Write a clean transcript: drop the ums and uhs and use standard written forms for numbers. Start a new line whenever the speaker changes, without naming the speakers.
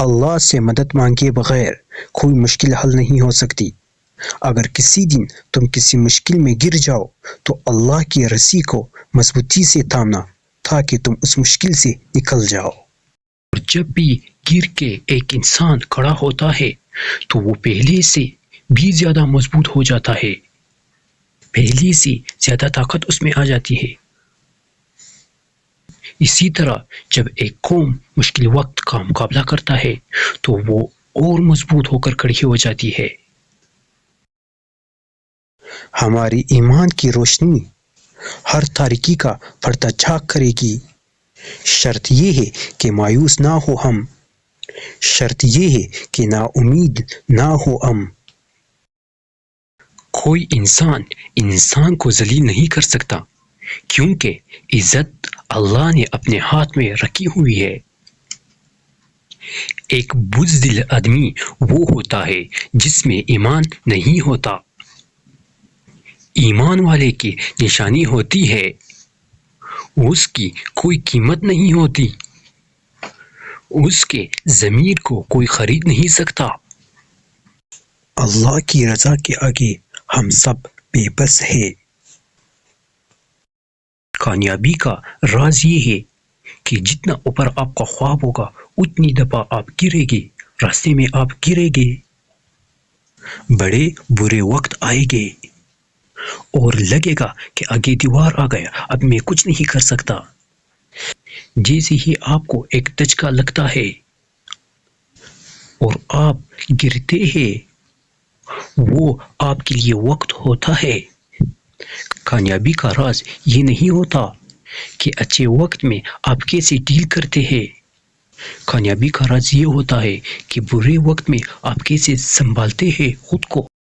اللہ سے مدد مانگے بغیر کوئی مشکل حل نہیں ہو سکتی۔ اگر کسی دن تم کسی مشکل میں گر جاؤ تو اللہ کی رسی کو مضبوطی سے تھامنا تاکہ تم اس مشکل سے نکل جاؤ۔
اور جب بھی گر کے ایک انسان کھڑا ہوتا ہے تو وہ پہلے سے بھی زیادہ مضبوط ہو جاتا ہے، پہلے سے زیادہ طاقت اس میں آ جاتی ہے۔ اسی طرح جب ایک قوم مشکل وقت کا مقابلہ کرتا ہے تو وہ اور مضبوط ہو کر کھڑی ہو جاتی ہے۔
ہماری ایمان کی روشنی ہر تاریکی کا پردہ چاک کرے گی۔ شرط یہ ہے کہ مایوس نہ ہو ہم، شرط یہ ہے کہ نا امید نہ ہو ہم۔
کوئی انسان کو ذلیل نہیں کر سکتا، کیونکہ عزت اللہ نے اپنے ہاتھ میں رکھی ہوئی ہے۔ ایک بزدل آدمی وہ ہوتا ہے جس میں ایمان نہیں ہوتا۔ ایمان والے کی نشانی ہوتی ہے، اس کی کوئی قیمت نہیں ہوتی، اس کے ضمیر کو کوئی خرید نہیں سکتا۔
اللہ کی رضا کے آگے ہم سب بے بس ہے۔
کامیابی کا راز یہ ہے کہ جتنا اوپر آپ کا خواب ہوگا اتنی دفعہ آپ گرے گے، راستے میں آپ گرے گے، بڑے برے وقت آئے گے اور لگے گا کہ آگے دیوار آ گیا، اب میں کچھ نہیں کر سکتا۔ جیسے ہی آپ کو ایک دھچکا لگتا ہے اور آپ گرتے ہیں، وہ آپ کے لیے وقت ہوتا ہے۔ کامیابی کا راز یہ نہیں ہوتا کہ اچھے وقت میں آپ کیسے ڈیل کرتے ہیں، کامیابی کا راز یہ ہوتا ہے کہ برے وقت میں آپ کیسے سنبھالتے ہیں خود کو۔